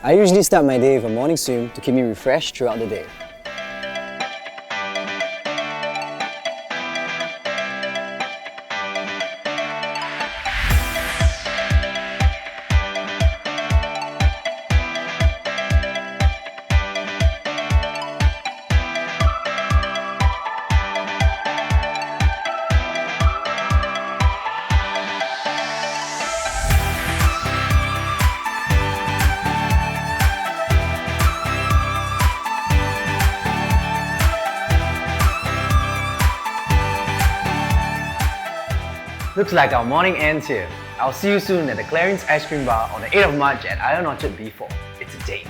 I usually start my day with a morning swim to keep me refreshed throughout the day. Looks like our morning ends here. I'll see you soon at the Clarins Ice Cream Bar on the 8th of March at Iron Orchard B4. It's a date.